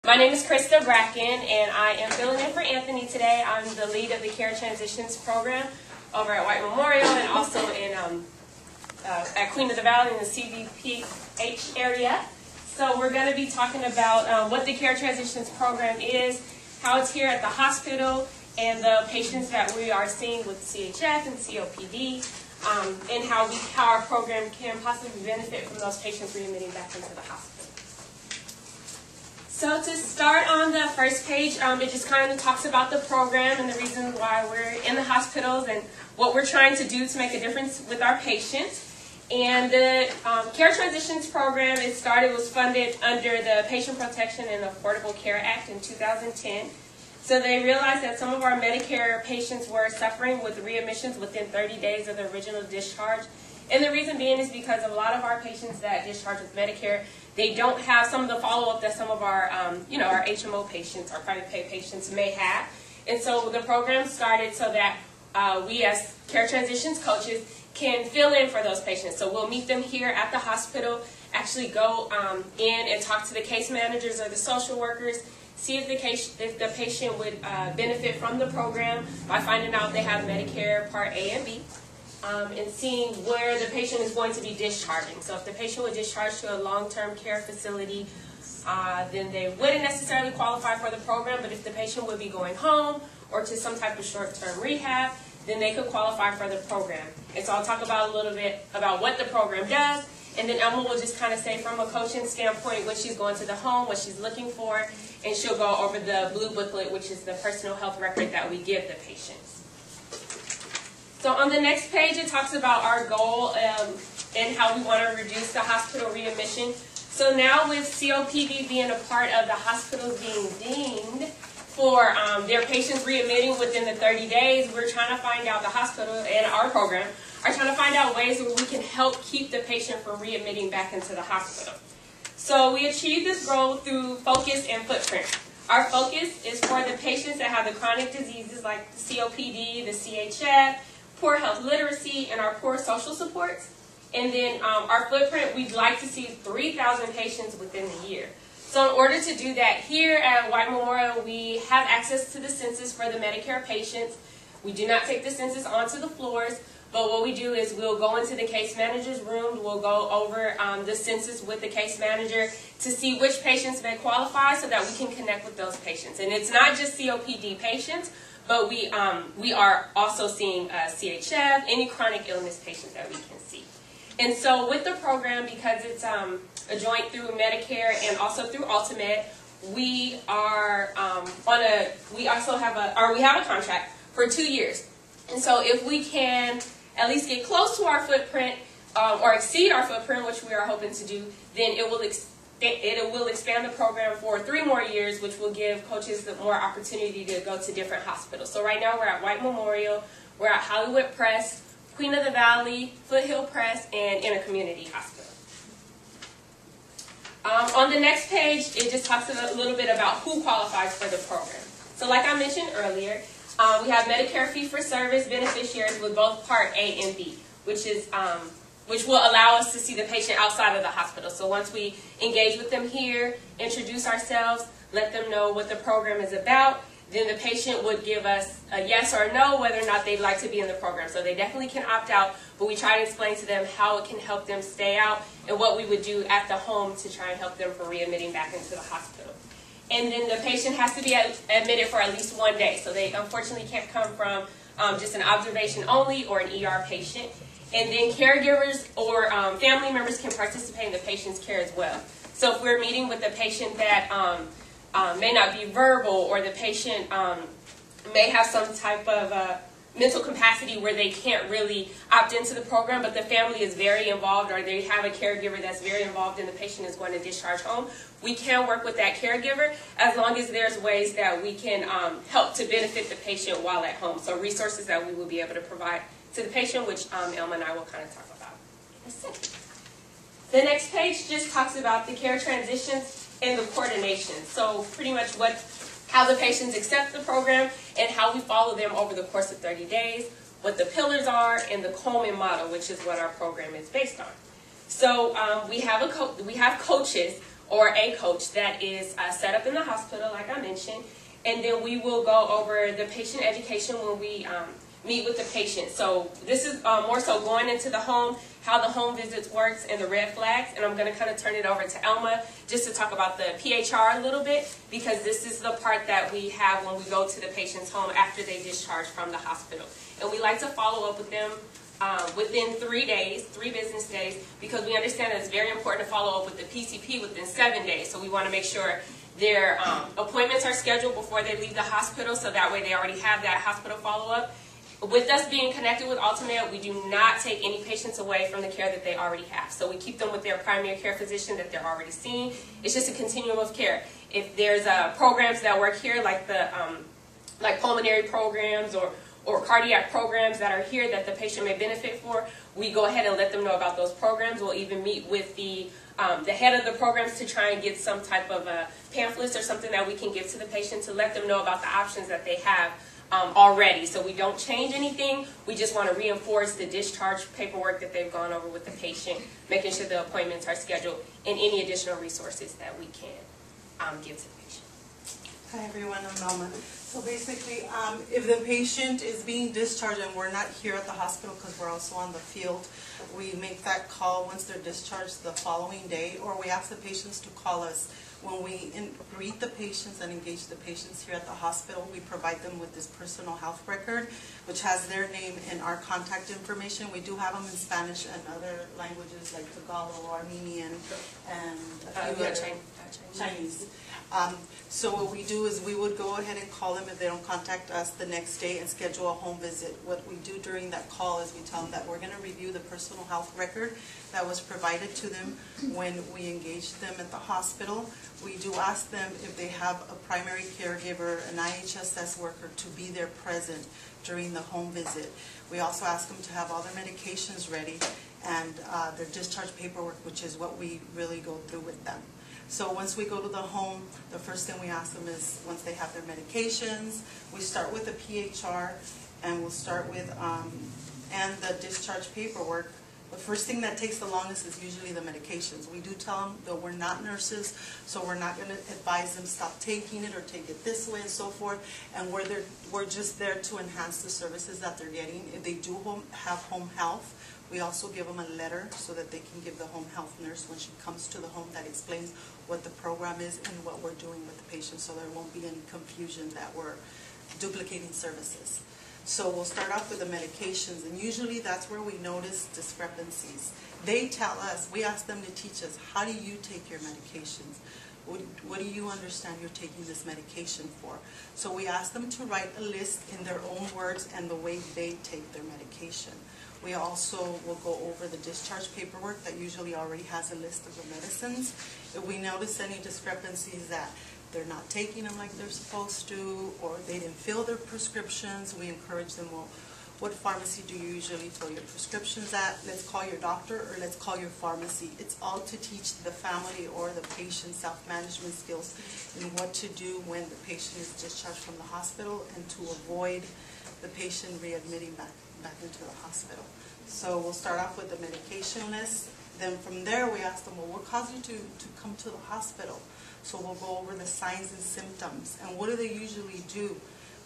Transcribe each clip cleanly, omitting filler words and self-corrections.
My name is Krista Bracken, and I am filling in for Anthony today. I'm the lead of the Care Transitions program over at White Memorial and also in at Queen of the Valley in the CVPH area. So we're going to be talking about what the Care Transitions program is, how it's here at the hospital, and the patients that we are seeing with CHF and COPD, and how our program can possibly benefit from those patients readmitting back into the hospital. So to start on the first page, it just kind of talks about the program and the reasons why we're in the hospitals and what we're trying to do to make a difference with our patients. And the Care Transitions program, was funded under the Patient Protection and Affordable Care Act in 2010. So they realized that some of our Medicare patients were suffering with readmissions within 30 days of the original discharge. And the reason being is because a lot of our patients that discharge with Medicare, they don't have some of the follow-up that some of our, our HMO patients, our private pay patients may have. And so the program started so that we as Care Transitions coaches can fill in for those patients. So we'll meet them here at the hospital, actually go in and talk to the case managers or the social workers, see if the patient would benefit from the program by finding out if they have Medicare Part A and B. And seeing where the patient is going to be discharging. So if the patient would discharge to a long-term care facility, then they wouldn't necessarily qualify for the program, but if the patient would be going home or to some type of short-term rehab, then they could qualify for the program. And so I'll talk about a little bit about what the program does, and then Emma will just kind of say from a coaching standpoint when she's going to the home, what she's looking for, and she'll go over the blue booklet, which is the personal health record that we give the patients. So on the next page, it talks about our goal and how we want to reduce the hospital readmission. So now with COPD being a part of the hospitals being deemed for their patients readmitting within the 30 days, we're trying to find out, the hospital and our program are trying to find out ways where we can help keep the patient from readmitting back into the hospital. So we achieve this goal through focus and footprint. Our focus is for the patients that have the chronic diseases like the COPD, the CHF, poor health literacy, and our poor social supports. And then our footprint, we'd like to see 3,000 patients within the year. So in order to do that, here at White Memorial, we have access to the census for the Medicare patients. We do not take the census onto the floors, but what we do is we'll go into the case manager's room, we'll go over the census with the case manager to see which patients may qualify so that we can connect with those patients. And it's not just COPD patients, but we are also seeing CHF, any chronic illness patient that we can see. And so with the program, because it's a joint through Medicare and also through Ultimate, we are we have a contract for 2 years. And so if we can at least get close to our footprint or exceed our footprint, which we are hoping to do, then it will expand the program for 3 more years, which will give coaches more opportunity to go to different hospitals. So right now we're at White Memorial, we're at Hollywood Press, Queen of the Valley, Foothill Press, and in a community hospital. On the next page, it just talks a little bit about who qualifies for the program. So like I mentioned earlier, we have Medicare fee-for-service beneficiaries with both Part A and B, which will allow us to see the patient outside of the hospital. So once we engage with them here, introduce ourselves, let them know what the program is about, then the patient would give us a yes or no whether or not they'd like to be in the program. So they definitely can opt out, but we try to explain to them how it can help them stay out and what we would do at the home to try and help them from readmitting back into the hospital. And then the patient has to be admitted for at least 1 day. So they unfortunately can't come from just an observation only or an ER patient. And then caregivers or family members can participate in the patient's care as well. So if we're meeting with a patient that may not be verbal, or the patient may have some type of mental capacity where they can't really opt into the program, but the family is very involved, or they have a caregiver that's very involved and the patient is going to discharge home, we can work with that caregiver as long as there's ways that we can help to benefit the patient while at home. So resources that we will be able to provide to the patient, which Elma and I will kind of talk about in a second. The next page just talks about the care transitions and the coordination. So pretty much how the patients accept the program and how we follow them over the course of 30 days, what the pillars are, and the Coleman model, which is what our program is based on. So we have coaches or a coach that is set up in the hospital, like I mentioned. And then we will go over the patient education when we meet with the patient. So this is more so going into the home, how the home visits works, and the red flags. And I'm going to kind of turn it over to Elma just to talk about the PHR a little bit, because this is the part that we have when we go to the patient's home after they discharge from the hospital. And we like to follow up with them within 3 days, 3 business days, because we understand that it's very important to follow up with the PCP within 7 days. So we want to make sure their appointments are scheduled before they leave the hospital, so that way they already have that hospital follow-up. With us being connected with Ultimate, we do not take any patients away from the care that they already have. So we keep them with their primary care physician that they're already seeing. It's just a continuum of care. If there's programs that work here, like the like pulmonary programs or cardiac programs that are here that the patient may benefit for, we go ahead and let them know about those programs. We'll even meet with the head of the programs to try and get some type of pamphlets or something that we can give to the patient to let them know about the options that they have already. So we don't change anything. We just want to reinforce the discharge paperwork that they've gone over with the patient, making sure the appointments are scheduled, and any additional resources that we can give to the patient. Hi everyone, I'm Norma. So basically, if the patient is being discharged and we're not here at the hospital because we're also on the field, we make that call once they're discharged the following day, or we ask the patients to call us. When we greet the patients and engage the patients here at the hospital, we provide them with this personal health record, which has their name and our contact information. We do have them in Spanish and other languages like Tagalog, Armenian, and a few other Chinese. So what we do is we would go ahead and call them if they don't contact us the next day and schedule a home visit. What we do during that call is we tell them that we're going to review the personal health record that was provided to them when we engaged them at the hospital. We do ask them if they have a primary caregiver, an IHSS worker, to be there present during the home visit. We also ask them to have all their medications ready and their discharge paperwork, which is what we really go through with them. So once we go to the home, the first thing we ask them is, once they have their medications, we start with the PHR, and we'll start with and the discharge paperwork. The first thing that takes the longest is usually the medications. We do tell them that we're not nurses, so we're not going to advise them stop taking it or take it this way and so forth. And we're just there to enhance the services that they're getting. If they do have home health, we also give them a letter so that they can give the home health nurse when she comes to the home that explains what the program is and what we're doing with the patient, so there won't be any confusion that we're duplicating services. So we'll start off with the medications, and usually that's where we notice discrepancies. They tell us, we ask them to teach us, how do you take your medications? What do you understand you're taking this medication for? So we ask them to write a list in their own words and the way they take their medication. We also will go over the discharge paperwork that usually already has a list of the medicines. If we notice any discrepancies that they're not taking them like they're supposed to, or they didn't fill their prescriptions, we encourage them, well, what pharmacy do you usually fill your prescriptions at? Let's call your doctor, or let's call your pharmacy. It's all to teach the family or the patient self-management skills and what to do when the patient is discharged from the hospital, and to avoid the patient readmitting back into the hospital. So we'll start off with the medication list. Then from there we ask them, well, what caused you to come to the hospital? So we'll go over the signs and symptoms. And what do they usually do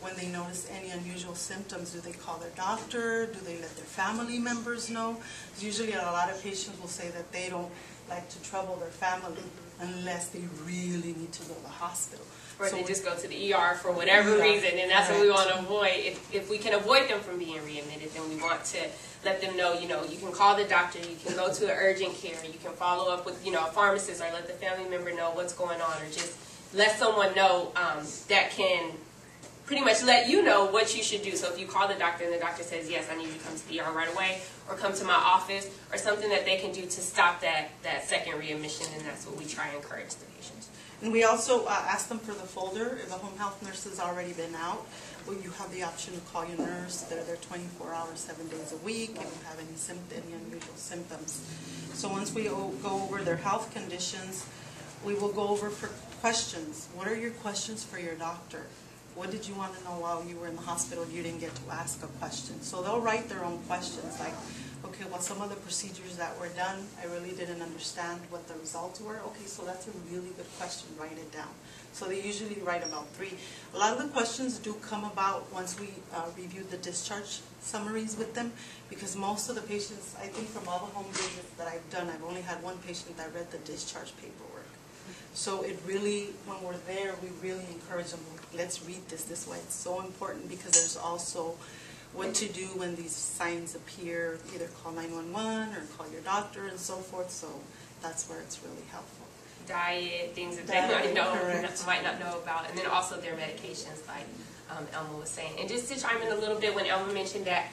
when they notice any unusual symptoms? Do they call their doctor? Do they let their family members know? Usually a lot of patients will say that they don't like to trouble their family unless they really need to go to the hospital. Or so they just go to the ER for whatever reason, and that's what we want to avoid. If we can avoid them from being readmitted, then we want to let them know, you can call the doctor, you can go to an urgent care, you can follow up with, a pharmacist, or let the family member know what's going on, or just let someone know that can pretty much let you know what you should do. So if you call the doctor and the doctor says, yes, I need you to come to the ER right away, or come to my office, or something that they can do to stop that second readmission, and that's what we try and encourage the patients. And we also ask them for the folder. If the home health nurse has already been out, well, you have the option to call your nurse. They're there 24 hours, 7 days a week, if you have any unusual symptoms. So once we go over their health conditions, we will go over for questions. What are your questions for your doctor? What did you want to know while you were in the hospital you didn't get to ask a question? So they'll write their own questions, like, okay, well, some of the procedures that were done, I really didn't understand what the results were. Okay, so that's a really good question, write it down. So they usually write about 3. A lot of the questions do come about once we review the discharge summaries with them, because most of the patients, I think from all the home visits that I've done, I've only had one patient that read the discharge paperwork. So it really, when we're there, we really encourage them, let's read this way. It's so important because there's also what to do when these signs appear, either call 911 or call your doctor and so forth, so that's where it's really helpful. Diet, things that Diet, they might correct. not know about, and then also their medications, like Elma was saying. And just to chime in a little bit, when Elma mentioned that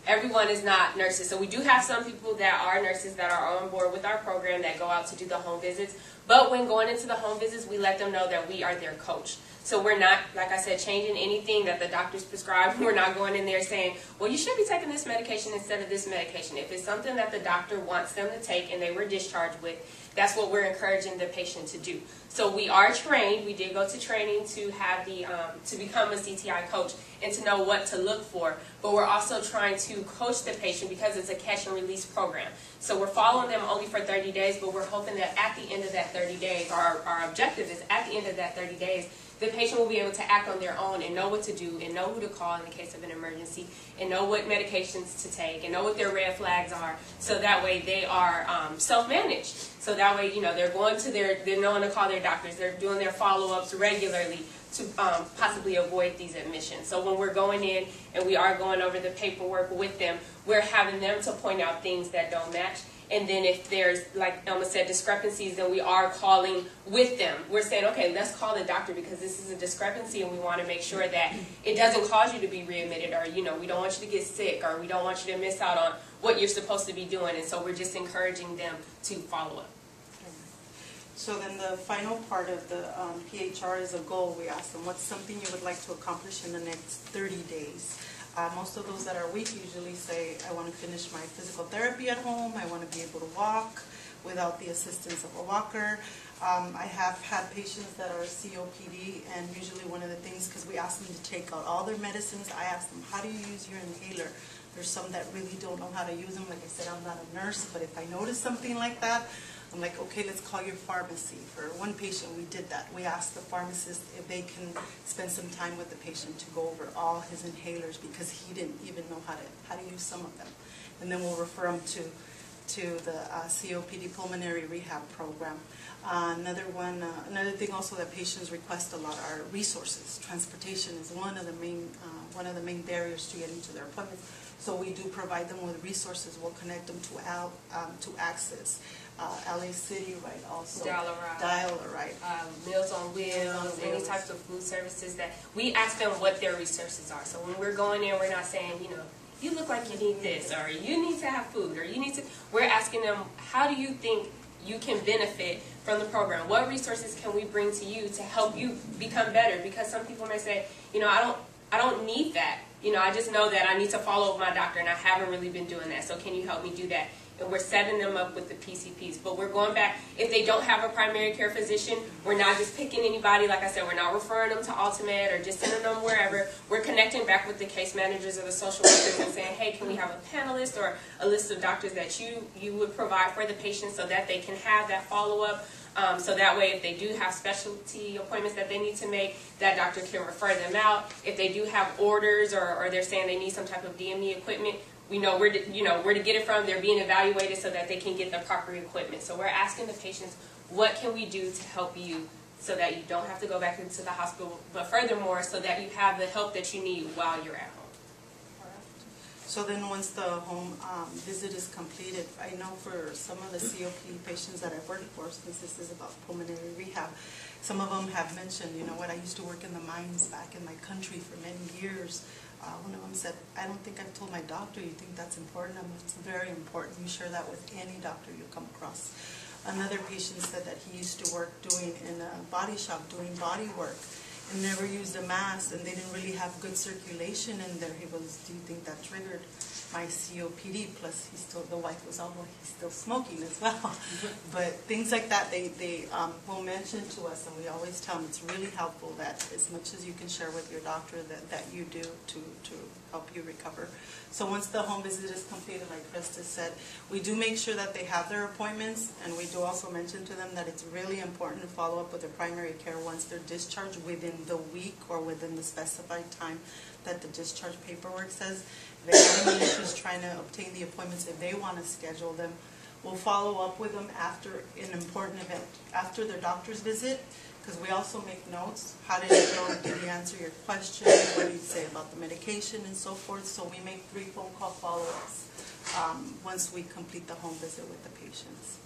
everyone is not nurses, so we do have some people that are nurses that are on board with our program that go out to do the home visits, but when going into the home visits, we let them know that we are their coach. So we're not, like I said, changing anything that the doctors prescribe. We're not going in there saying, well, you should be taking this medication instead of this medication. If it's something that the doctor wants them to take and they were discharged with, that's what we're encouraging the patient to do. So we are trained. We did go to training to have the to become a CTI coach and to know what to look for. But we're also trying to coach the patient because it's a catch and release program. So we're following them only for 30 days, but we're hoping that at the end of that 30 days, our objective is at the end of that 30 days, the patient will be able to act on their own and know what to do and know who to call in the case of an emergency and know what medications to take and know what their red flags are, so that way they are self-managed. So that way, you know, they're knowing to call their doctors, they're doing their follow-ups regularly to possibly avoid these admissions. So when we're going in and we are going over the paperwork with them, we're having them to point out things that don't match. And then if there's, like Elma said, discrepancies, then we are calling with them. We're saying, okay, let's call the doctor because this is a discrepancy and we want to make sure that it doesn't cause you to be readmitted, or, you know, we don't want you to get sick, or we don't want you to miss out on what you're supposed to be doing. And so we're just encouraging them to follow up. So then the final part of the PHR is a goal. We ask them, what's something you would like to accomplish in the next 30 days? Most of those that are weak usually say, I want to finish my physical therapy at home, I want to be able to walk without the assistance of a walker. I have had patients that are COPD, and usually one of the things, because we ask them to take out all their medicines, I ask them, how do you use your inhaler? There's some that really don't know how to use them. Like I said, I'm not a nurse, but if I notice something like that, I'm like, okay, let's call your pharmacy. For one patient, we did that. We asked the pharmacist if they can spend some time with the patient to go over all his inhalers, because he didn't even know how to use some of them. And then we'll refer him to the COPD pulmonary rehab program. Another thing also that patients request a lot are resources. Transportation is one of the main barriers to getting to their appointments. So we do provide them with resources. We'll connect them to Access, LA City, right? Also Dial-A-Ride, Meals on Wheels, any types of food services that we ask them what their resources are. So when we're going in, we're not saying, you know, you look like you need this, or you need to have food, or you need to. We're asking them, how do you think you can benefit from the program? What resources can we bring to you to help you become better? Because some people may say, you know, I don't need that. You know, I just know that I need to follow up with my doctor, and I haven't really been doing that. So can you help me do that? And we're setting them up with the PCPs. But we're going back, if they don't have a primary care physician, we're not just picking anybody. Like I said, we're not referring them to Ultimate or just sending them wherever. We're connecting back with the case managers or the social workers and saying, hey, can we have a panelist or a list of doctors that you would provide for the patient so that they can have that follow-up. So that way, if they do have specialty appointments that they need to make, that doctor can refer them out. If they do have orders or they're saying they need some type of DME equipment, we know where to get it from. They're being evaluated so that they can get the proper equipment. So we're asking the patients, what can we do to help you so that you don't have to go back into the hospital, but furthermore, so that you have the help that you need while you're at home. So then once the home visit is completed, I know for some of the COPD patients that I've worked for, since this is about pulmonary rehab, some of them have mentioned, you know what, I used to work in the mines back in my country for many years. One of them said, I don't think I've told my doctor. You think that's important? It's very important. You share that with any doctor you come across. Another patient said that he used to work in a body shop doing body work. and never used a mask, and they didn't really have good circulation in there. He goes, do you think that triggered my COPD? Plus, the wife was all, well, he's still smoking as well. But things like that, they will mention to us, and we always tell them it's really helpful that as much as you can share with your doctor that you do to help you recover. So once the home visit is completed, like Krista said, we do make sure that they have their appointments, and we do also mention to them that it's really important to follow up with their primary care once they're discharged within the week or within the specified time that the discharge paperwork says. If they have any issues trying to obtain the appointments, if they want to schedule them, we'll follow up with them after an important event, after their doctor's visit, because we also make notes. How did it go? Did he answer your question? What did he say about the medication and so forth? So we make 3 phone call follow-ups once we complete the home visit with the patients.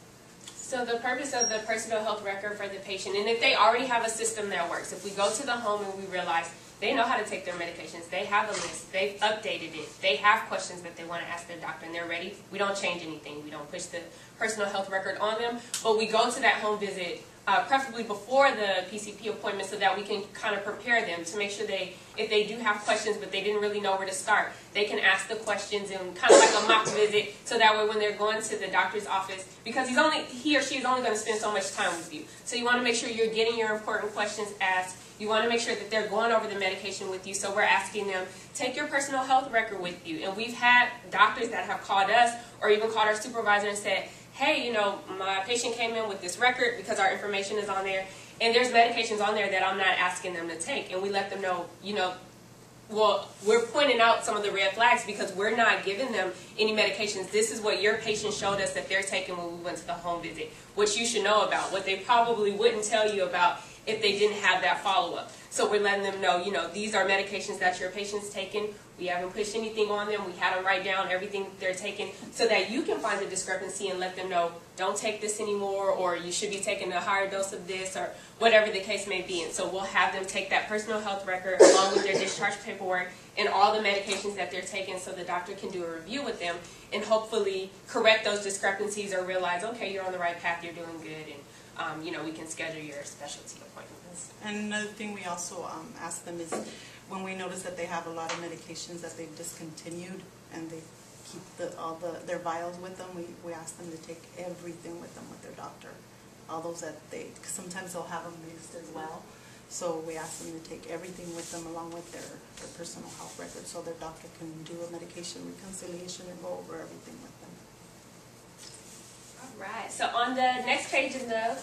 So the purpose of the personal health record for the patient, and if they already have a system that works, if we go to the home and we realize they know how to take their medications, they have a list, they've updated it, they have questions that they want to ask their doctor and they're ready, we don't change anything. We don't push the personal health record on them, but we go to that home visit preferably before the PCP appointment so that we can kind of prepare them to make sure if they do have questions but they didn't really know where to start, they can ask the questions in kind of like a mock visit, so that way when they're going to the doctor's office, because he or she is only going to spend so much time with you. So you want to make sure you're getting your important questions asked. You want to make sure that they're going over the medication with you, so we're asking them, take your personal health record with you. And we've had doctors that have called us or even called our supervisor and said, hey, you know, my patient came in with this record because our information is on there, and there's medications on there that I'm not asking them to take. And we let them know, you know, well, we're pointing out some of the red flags because we're not giving them any medications. This is what your patient showed us that they're taking when we went to the home visit, what you should know about, what they probably wouldn't tell you about if they didn't have that follow-up. So we're letting them know, you know, these are medications that your patient's taking. We haven't pushed anything on them. We had them write down everything they're taking so that you can find the discrepancy and let them know, don't take this anymore, or you should be taking a higher dose of this, or whatever the case may be. And so we'll have them take that personal health record along with their discharge paperwork and all the medications that they're taking, so the doctor can do a review with them and hopefully correct those discrepancies or realize, okay, you're on the right path, you're doing good, and you know, we can schedule your specialty appointments. And another thing we also ask them is, when we notice that they have a lot of medications that they've discontinued and they keep their vials with them, we ask them to take everything with them with their doctor. All those that cause sometimes they'll have them mixed as well. So we ask them to take everything with them along with their personal health record, so their doctor can do a medication reconciliation and go over everything with them. All right, so on the next page in the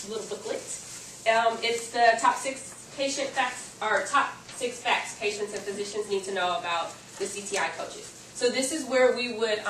little booklet, it's the top 6 patient facts, or top 6 facts patients and physicians need to know about the CTI coaches. So this is where we would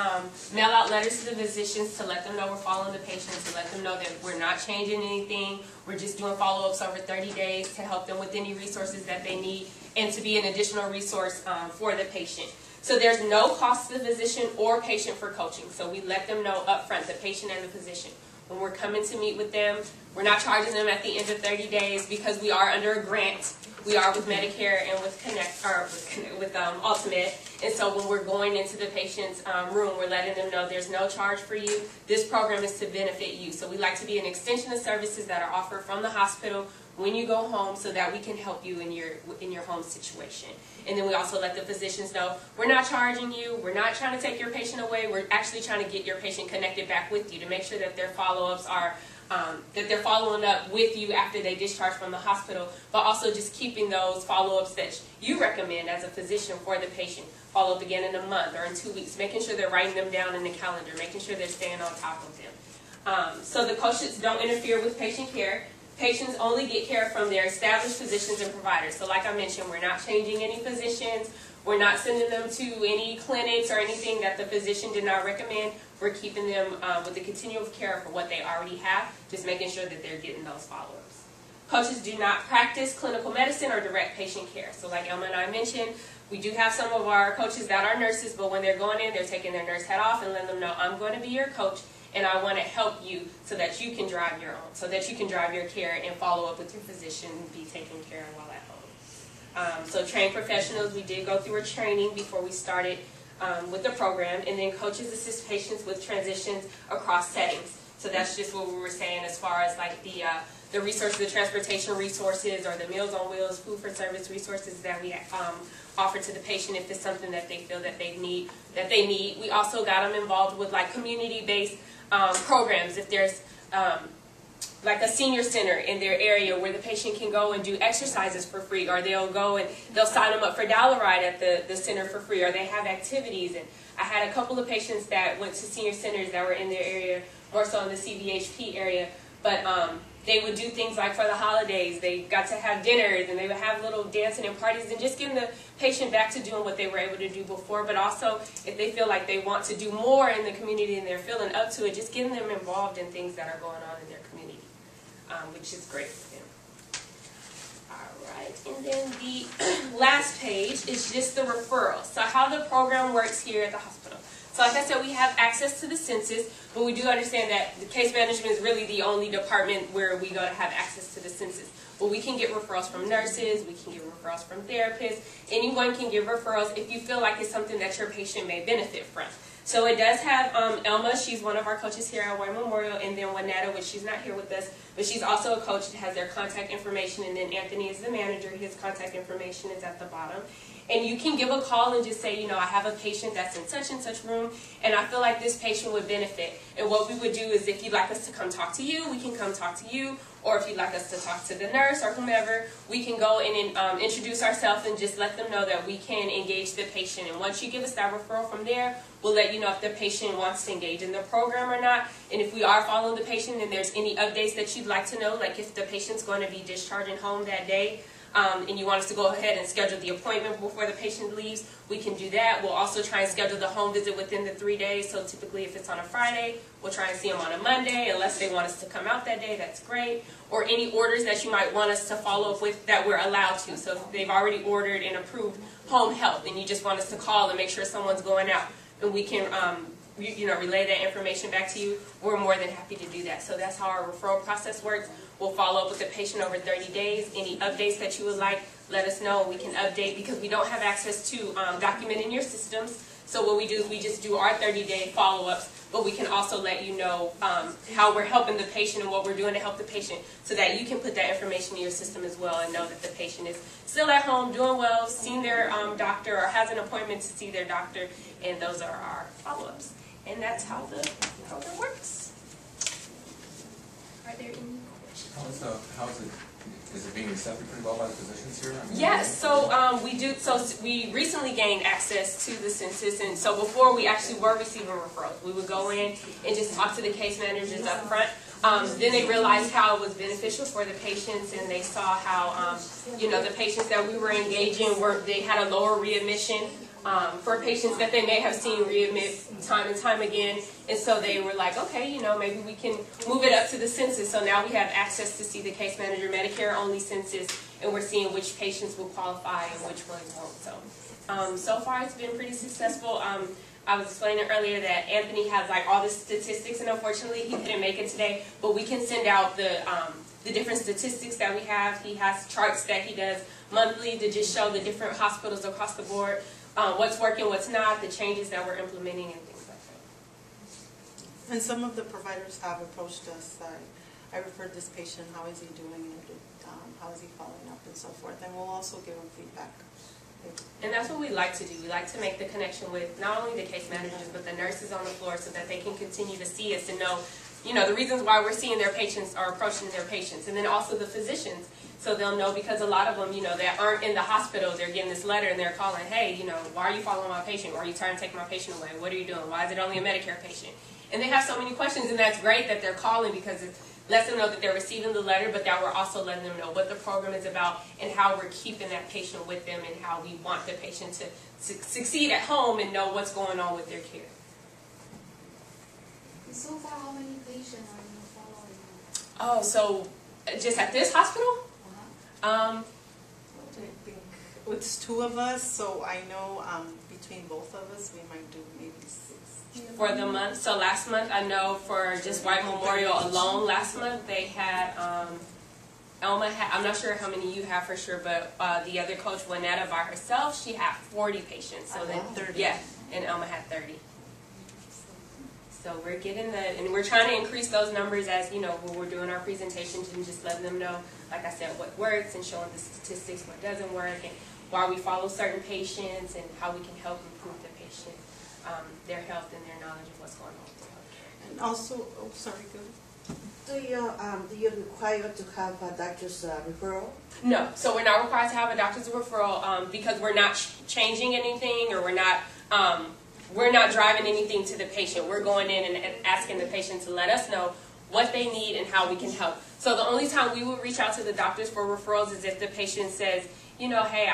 mail out letters to the physicians to let them know we're following the patients, to let them know that we're not changing anything, we're just doing follow-ups over 30 days to help them with any resources that they need and to be an additional resource for the patient. So there's no cost to the physician or patient for coaching. So we let them know up front, the patient and the physician. When we're coming to meet with them, we're not charging them at the end of 30 days because we are under a grant. We are with Medicare and with Ultimate. And so when we're going into the patient's room, we're letting them know there's no charge for you. This program is to benefit you. So we like to be an extension of services that are offered from the hospital when you go home, so that we can help you in your home situation. And then we also let the physicians know we're not charging you, we're not trying to take your patient away, we're actually trying to get your patient connected back with you to make sure that their follow-ups are that they're following up with you after they discharge from the hospital, but also just keeping those follow-ups that you recommend as a physician for the patient. Follow up again in a month or in 2 weeks, making sure they're writing them down in the calendar, making sure they're staying on top of them. So the coaches don't interfere with patient care. Patients only get care from their established physicians and providers. So like I mentioned, we're not changing any physicians. We're not sending them to any clinics or anything that the physician did not recommend. We're keeping them with the continuum of care for what they already have, just making sure that they're getting those follow-ups. Coaches do not practice clinical medicine or direct patient care. So like Elma and I mentioned, we do have some of our coaches that are nurses, but when they're going in, they're taking their nurse hat off and letting them know, I'm going to be your coach, and I want to help you so that you can drive your own, so that you can drive your care and follow up with your physician and be taken care of while at home. So trained professionals, we did go through a training before we started with the program, and then coaches assist patients with transitions across settings. So that's just what we were saying as far as like the the resources, the transportation resources, or the Meals on Wheels, food for service resources that we offer to the patient if it's something that they feel that they need. We also got them involved with like community-based programs. If there's like a senior center in their area where the patient can go and do exercises for free, or they'll go and they'll sign them up for Dollaride at the center for free, or they have activities. And I had a couple of patients that went to senior centers that were in their area, more so in the CVHP area, but they would do things like for the holidays, they got to have dinners and they would have little dancing and parties and just getting the patient back to doing what they were able to do before, but also if they feel like they want to do more in the community and they're feeling up to it, just getting them involved in things that are going on in their community, which is great for them. Alright, and then the last page is just the referral. So how the program works here at the hospital. So like I said, we have access to the census, but we do understand that the case management is really the only department where we go to have access to the census. But we can get referrals from nurses, we can get referrals from therapists, anyone can give referrals if you feel like it's something that your patient may benefit from. So it does have Elma, she's one of our coaches here at White Memorial, and then Juanetta, which she's not here with us, but she's also a coach that has their contact information, and then Anthony is the manager, his contact information is at the bottom. And you can give a call and just say, you know, I have a patient that's in such and such room, and I feel like this patient would benefit. And what we would do is if you'd like us to come talk to you, we can come talk to you. Or if you'd like us to talk to the nurse or whomever, we can go in and introduce ourselves and just let them know that we can engage the patient. And once you give us that referral from there, we'll let you know if the patient wants to engage in the program or not. And if we are following the patient and there's any updates that you'd like to know, like if the patient's going to be discharging home that day, and you want us to go ahead and schedule the appointment before the patient leaves, we can do that. We'll also try and schedule the home visit within the 3 days. So typically if it's on a Friday, we'll try and see them on a Monday. Unless they want us to come out that day, that's great. Or any orders that you might want us to follow up with that we're allowed to. So if they've already ordered and approved home health and you just want us to call and make sure someone's going out, and we can relay that information back to you, we're more than happy to do that. So that's how our referral process works. We'll follow up with the patient over 30 days. Any updates that you would like, let us know, and we can update because we don't have access to documenting your systems. So what we do is we just do our 30-day follow-ups, but we can also let you know how we're helping the patient and what we're doing to help the patient so that you can put that information in your system as well and know that the patient is still at home, doing well, seeing their doctor or has an appointment to see their doctor, and those are our follow-ups. And that's how the program works. Are there any questions? Is it being accepted pretty well by the physicians here? Yes, so we do. So we recently gained access to the census, and so before we actually were receiving referrals, we would go in and just talk to the case managers up front. Then they realized how it was beneficial for the patients, and they saw how the patients that we were engaging they had a lower readmission. For patients that they may have seen readmit time and time again, and so they were like, okay, maybe we can move it up to the census. So now we have access to see the case manager Medicare only census, and we're seeing which patients will qualify and which ones won't. So far it's been pretty successful. I was explaining earlier that Anthony has like all the statistics, and unfortunately he couldn't make it today, but we can send out the different statistics that we have. He has charts that he does monthly to just show the different hospitals across the board. What's working, what's not, the changes that we're implementing, and things like that. And some of the providers have approached us. I referred this patient, how is he doing, and how is he following up, and so forth. And we'll also give them feedback. And that's what we like to do. We like to make the connection with not only the case managers, but the nurses on the floor so that they can continue to see us and know, the reasons why we're seeing their patients or approaching their patients. And then also the physicians. So they'll know, because a lot of them, that aren't in the hospital, they're getting this letter and they're calling, hey, why are you following my patient? Why are you trying to take my patient away? What are you doing? Why is it only a Medicare patient? And they have so many questions, and that's great that they're calling because it lets them know that they're receiving the letter, but that we're also letting them know what the program is about and how we're keeping that patient with them and how we want the patient to succeed at home and know what's going on with their care. So far, how many patients are you following? Oh, so just at this hospital? I think it's 2 of us, so I know between both of us we might do maybe 6. For the month. So last month, I know for just White Memorial alone, last month they had, Elma had, I'm not sure how many you have for sure, but the other coach, Juanetta, by herself, she had 40 patients. So then, 30. Yeah, and Elma had 30. So we're getting that, and we're trying to increase those numbers as, you know, when we're doing our presentations and just letting them know, like I said, what works and showing the statistics, what doesn't work, and why we follow certain patients and how we can help improve the patient, their health and their knowledge of what's going on with healthcare. And also, oh, sorry, go ahead. Do you require to have a doctor's referral? No, so we're not required to have a doctor's referral because we're not changing anything, or we're not driving anything to the patient. We're going in and asking the patient to let us know what they need and how we can help. So the only time we would reach out to the doctors for referrals is if the patient says, you know, hey,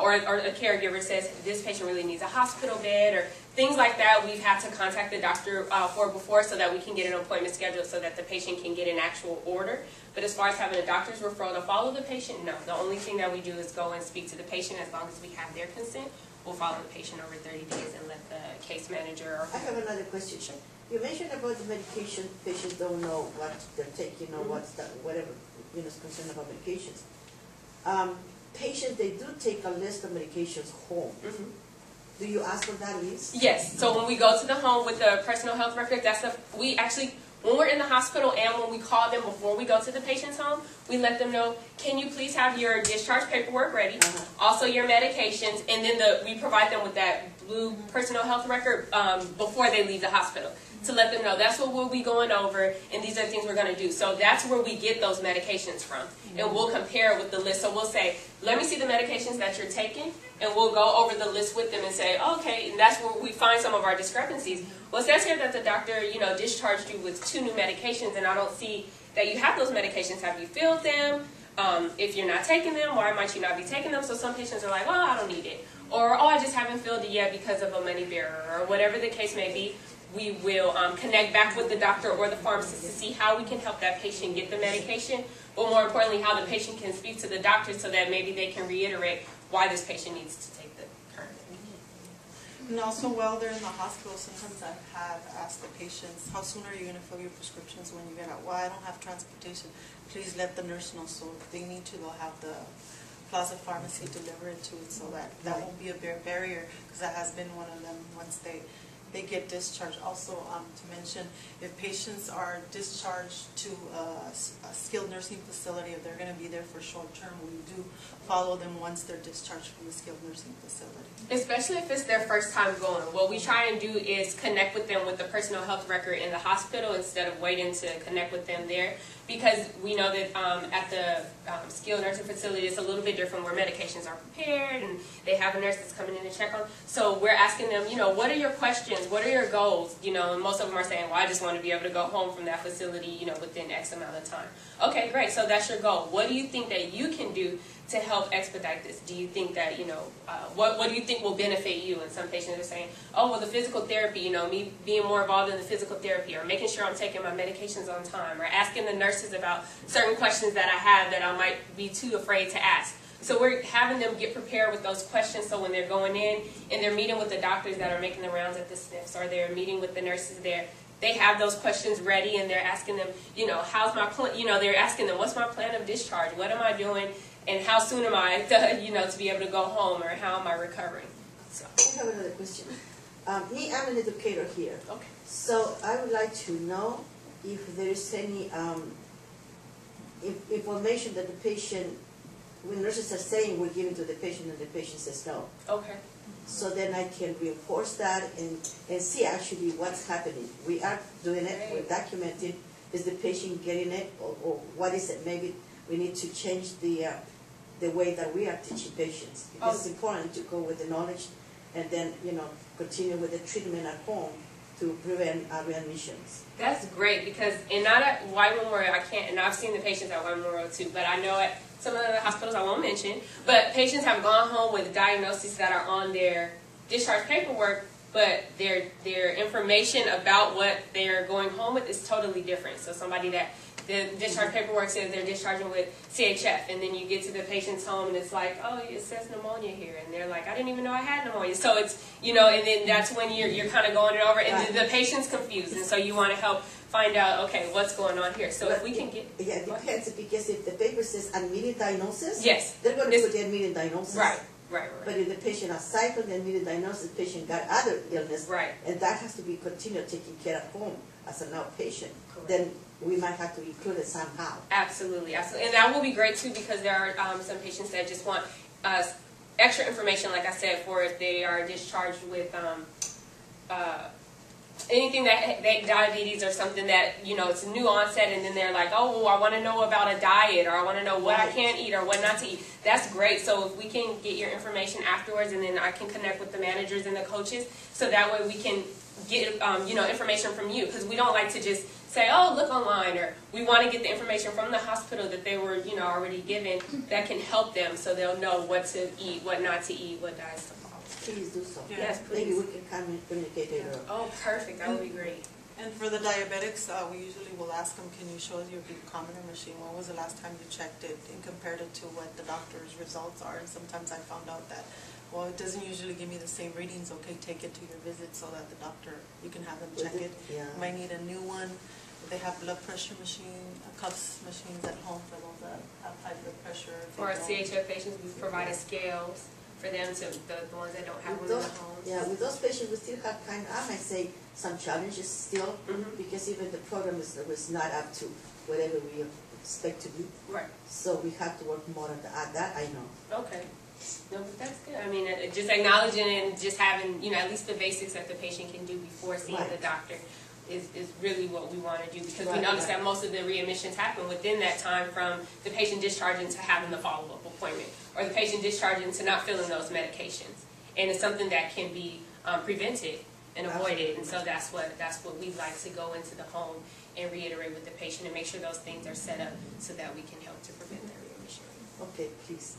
or a caregiver says this patient really needs a hospital bed, or things like that. We've had to contact the doctor for before so that we can get an appointment scheduled so that the patient can get an actual order. But as far as having a doctor's referral to follow the patient, no. The only thing that we do is go and speak to the patient. As long as we have their consent, we'll follow the patient over 30 days and let the case manager or... I have another question. Sure. You mentioned about the medication. Patients don't know what they're taking or what's that, whatever, you know, is concerned about medications. Patients, they do take a list of medications home. Do you ask for that list? Yes. So when we go to the home with the personal health record, we actually, when we're in the hospital and when we call them before we go to the patient's home, we let them know, can you please have your discharge paperwork ready, also your medications, and then we provide them with that blue personal health record before they leave the hospital, to let them know that's what we'll be going over and these are the things we're going to do. So that's where we get those medications from, and we'll compare it with the list. So we'll say, let me see the medications that you're taking, and we'll go over the list with them and say, okay, and that's where we find some of our discrepancies. Well, it says here that the doctor, you know, discharged you with 2 new medications, and I don't see that you have those medications. Have you filled them? If you're not taking them, why might you not be taking them? So some patients are like, well, I don't need it. Or, oh, I just haven't filled it yet because of a money bearer, or whatever the case may be. We will connect back with the doctor or the pharmacist to see how we can help that patient get the medication, but more importantly, how the patient can speak to the doctor so that maybe they can reiterate why this patient needs to take the current medication. And also, while they're in the hospital, sometimes I have asked the patients, how soon are you going to fill your prescriptions when you get out? Well, I don't have transportation. Please let the nurse know. So if they need to, they'll have the Plaza Pharmacy deliver it to it, so that won't be a barrier, because that has been one of them once they get discharged. Also, to mention, if patients are discharged to a skilled nursing facility, if they're going to be there for short term, we do follow them once they're discharged from the skilled nursing facility. Especially if it's their first time going. What we try and do is connect with them with the personal health record in the hospital instead of waiting to connect with them there, because we know that at the skilled nursing facility it's a little bit different, where medications are prepared and they have a nurse that's coming in to check on. So we're asking them, you know, what are your questions? What are your goals? You know, and most of them are saying, well, I just want to be able to go home from that facility, you know, within X amount of time. Okay, great. So that's your goal. What do you think that you can do to help expedite this? Do you think that, you know, what do you think will benefit you? And some patients are saying, oh, well, the physical therapy, you know, me being more involved in the physical therapy, or making sure I'm taking my medications on time, or asking the nurses about certain questions that I have that I might be too afraid to ask. So we're having them get prepared with those questions, so when they're going in and they're meeting with the doctors that are making the rounds at the SNFs, or they're meeting with the nurses there, they have those questions ready, and they're asking them, you know, how's my plan? You know, they're asking them, what's my plan of discharge? What am I doing? And how soon am I, you know, to be able to go home, or how am I recovering? So. I have another question. Me, I'm an educator here. Okay. So I would like to know if there is any information that the patient, when nurses are saying we're giving to the patient and the patient says no. Okay. So then I can reinforce that and see actually what's happening. We are doing it, we're documenting. Is the patient getting it, or what is it? Maybe we need to change the way that we are teaching patients. Because it's important to go with the knowledge and then, you know, continue with the treatment at home to prevent readmissions. That's great, because, and not at White Memorial, I can't, and I've seen the patients at White Memorial too, but I know at some of the other hospitals I won't mention, but patients have gone home with diagnoses that are on their discharge paperwork, but their information about what they're going home with is totally different. So somebody that the discharge paperwork says they're discharging with CHF, and then you get to the patient's home and it's like, oh, it says pneumonia here, and they're like, I didn't even know I had pneumonia. So it's, you know, and then that's when you're kind of going it over, and the patient's confused, and so you want to help find out, okay, what's going on here. So if we can get... Yeah, it depends, because if the paper says admitted diagnosis, yes, they're going to put the admitted diagnosis. Right. Right, But right, if the patient has cycled and newly diagnosed, the patient got other illness, right. and that has to be continued taking care at home as an outpatient, Correct. then we might have to include it somehow. Absolutely, absolutely. And that will be great too, because there are some patients that just want extra information, like I said, for if they are discharged with anything that diabetes or something that, you know, it's a new onset, and then they're like, oh, well, I want to know about a diet, or I want to know what I can eat or what not to eat. That's great. So if we can get your information afterwards, and then I can connect with the managers and the coaches, so that way we can get you know, information from you, because we don't like to just say, oh, look online, or we want to get the information from the hospital that they were, you know, already given, that can help them, so they'll know what to eat, what not to eat, what diets to follow. Please do so. Yeah. Yes, Maybe please. we can communicate later. Oh, perfect. That would be great. And for the diabetics, we usually will ask them, can you show us your glucometer machine? When was the last time you checked it, and compared it to what the doctor's results are? And sometimes I found out that, well, it doesn't usually give me the same readings. Okay, take it to your visit so that the doctor, you can have them check it. Yeah. You might need a new one. They have blood pressure machine, cuffs machines at home for those that have high blood pressure. For our CHF patients, we've provided scales for them, to the ones that don't have With them in those, their homes. yeah, with those patients, we still have kind of, I might say, some challenges still, Mhm. because even the program was not up to whatever we expect to do. Right. So we have to work more on that I know. Okay. No, but that's good. I mean, just acknowledging and just having, you know, at least the basics that the patient can do before seeing Right. the doctor is really what we want to do, because we Right, notice right. that most of the readmissions happen within that time, from the patient discharging to having the follow-up appointment, or the patient discharging to not filling those medications. And it's something that can be prevented and avoided, and so that's what we like to go into the home and reiterate with the patient, and make sure those things are set up so that we can help to prevent their readmission. Okay, please.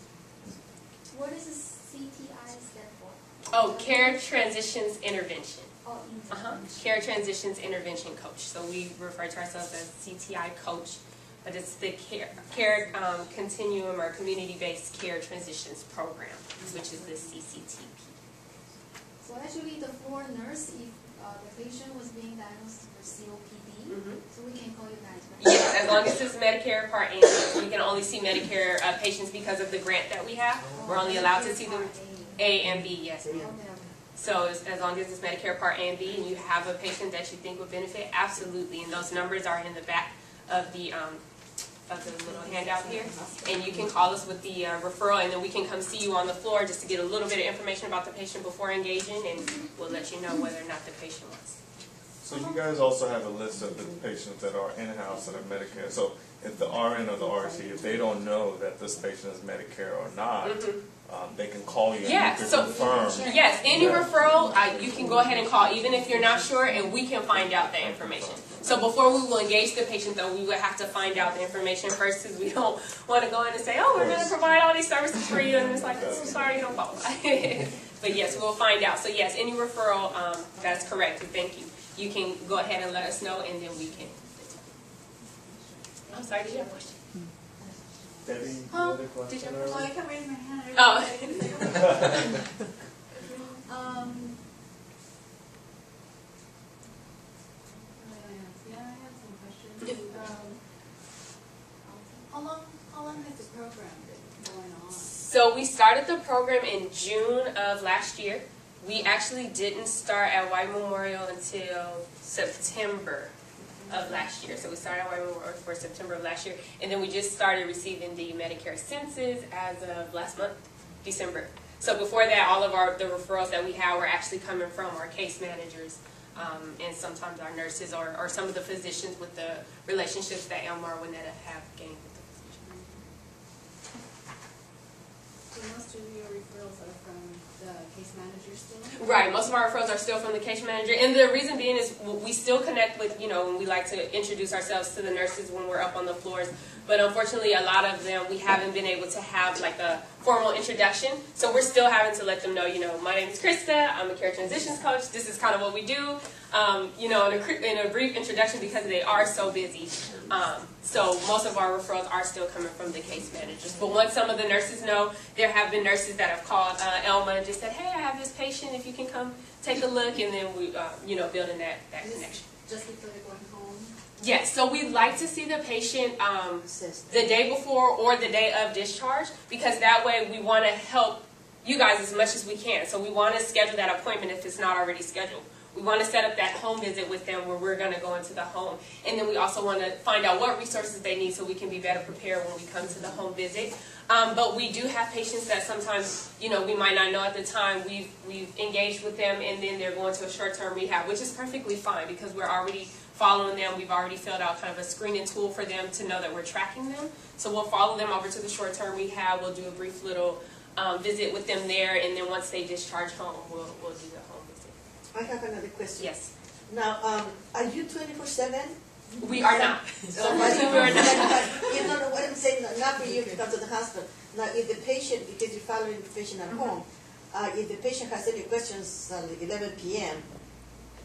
What does the CTI stand for? Oh, Care Transitions Intervention. Oh, Care Transitions Intervention Coach. So we refer to ourselves as CTI Coach, but it's the care Continuum or Community-Based Care Transitions Program, which is the CCTP. So actually, the floor nurse, if the patient was being diagnosed with COPD, so we can call you guys, right? Yes, as long as it's Medicare Part A. We can only see Medicare patients because of the grant that we have. We're only allowed to see them A and B, yes, ma'am. Okay. So as long as it's Medicare Part A and B, and you have a patient that you think would benefit, absolutely. And those numbers are in the back of the little handout here. And you can call us with the referral, and then we can come see you on the floor just to get a little bit of information about the patient before engaging, and we'll let you know whether or not the patient wants. So you guys also have a list of the patients that are in-house that are Medicare. So if the RN or the RT, if they don't know that this patient is Medicare or not, they can call you and Yeah, you can so- confirm. Yes, any Yeah. referral, you can go ahead and call, even if you're not sure, and we can find out that information. So before we will engage the patient, though, we would have to find out the information first, because we don't want to go in and say, oh, we're going to provide all these services for you, and it's like, oh, sorry, you don't qualify. But yes, we'll find out. So yes, any referral, that's correct, and thank you. You can go ahead and let us know, and then we can. I'm sorry, did you have a question? Debbie, you Huh? had a question Did you have a earlier? Oh, I can raise my hand. Oh. Yeah, I have some questions. How long has the program been going on? So we started the program in June of last year. We actually didn't start at White Memorial until September of last year. So we started at White Memorial for September of last year, and then we just started receiving the Medicare census as of last month, December. So before that, all of the referrals that we had were actually coming from our case managers, and sometimes our nurses, or some of the physicians with the relationships that Elmar and Winetta have gained with the physicians. So most of your referrals are from the case manager still? Right, most of our referrals are still from the case manager, and the reason being is we still connect with, when we like to introduce ourselves to the nurses when we're up on the floors, but unfortunately a lot of them we haven't been able to have like a formal introduction, so we're still having to let them know, my name is Krista, I'm a care transitions coach, this is kind of what we do, in a brief introduction, because they are so busy. So most of our referrals are still coming from the case managers. But once some of the nurses know, there have been nurses that have called Elma and just said, hey, I have this patient, if you can come take a look, and then we, building that connection. Just before they're going home? Yes, so we like to see the patient the day before or the day of discharge, because that way we want to help, you guys as much as we can. So we want to schedule that appointment if it's not already scheduled. We want to set up that home visit with them where we're going to go into the home. And then we also want to find out what resources they need so we can be better prepared when we come to the home visit. But we do have patients that sometimes, you know, we might not know at the time. We've engaged with them and then they're going to a short-term rehab, which is perfectly fine because we're already following them. We've already filled out kind of a screening tool for them to know that we're tracking them. So we'll follow them over to the short-term rehab. We'll do a brief little visit with them there, and then once they discharge home, we'll do the home visit. I have another question. Yes. Now, are you 24/7? We are not. Somebody, We are not. you know what I'm saying? Not for you to come to the hospital. Now, if the patient, because you're following the patient at home, if the patient has any questions at 11 p.m.,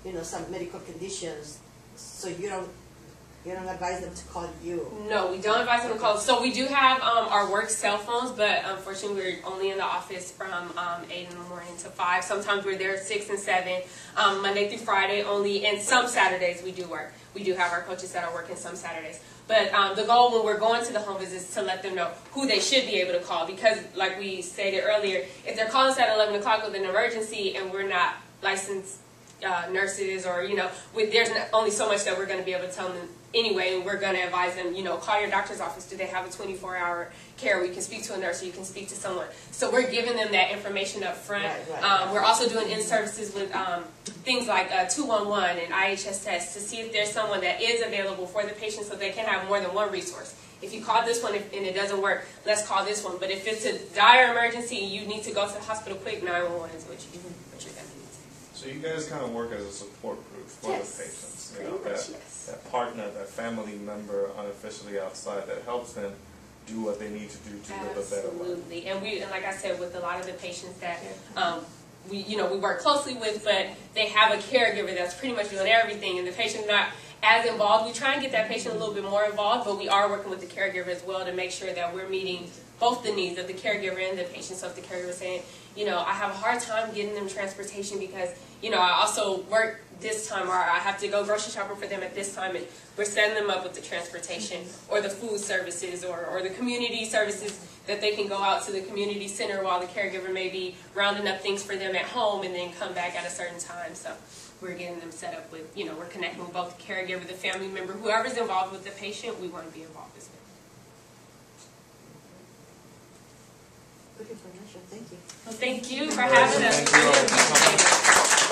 you know, some medical conditions, so you don't advise them to call you? No, we don't advise them to call. So we do have our work cell phones, but unfortunately we're only in the office from 8 in the morning to 5. Sometimes we're there 6 and 7, Monday through Friday only, and some Saturdays we do work. We do have our coaches that are working some Saturdays. But the goal when we're going to the home visits is to let them know who they should be able to call, because like we stated earlier, if they're calling us at 11 o'clock with an emergency and we're not licensed nurses, or, you know, there's only so much that we're going to be able to tell them anyway, and we're going to advise them, you know, call your doctor's office. Do they have a 24-hour care? We can speak to a nurse, or you can speak to someone. So we're giving them that information up front. We're also doing in-services with things like 211 and IHS tests to see if there's someone that is available for the patient so they can have more than one resource. If you call this one and it doesn't work, let's call this one. But if it's a dire emergency and you need to go to the hospital quick, 911 is what you're going to need. So you guys kind of work as a support group for the patients, you know, that partner, that family member unofficially outside that helps them do what they need to do to live a better life. Absolutely, and like I said, with a lot of the patients that we work closely with, but they have a caregiver that's pretty much doing everything, and the patient's not as involved. We try and get that patient a little bit more involved, but we are working with the caregiver as well to make sure that we're meeting both the needs of the caregiver and the patient. So if the caregiver is saying, you know, I have a hard time getting them transportation because, you know, I also work this time, or I have to go grocery shopping for them at this time, and we're setting them up with the transportation or the food services or the community services that they can go out to the community center while the caregiver may be rounding up things for them at home and then come back at a certain time. So we're getting them set up with, you know, we're connecting with both the caregiver, the family member, whoever's involved with the patient, we want to be involved as well. Good information, thank you. Well, thank you for having us. Thank you all.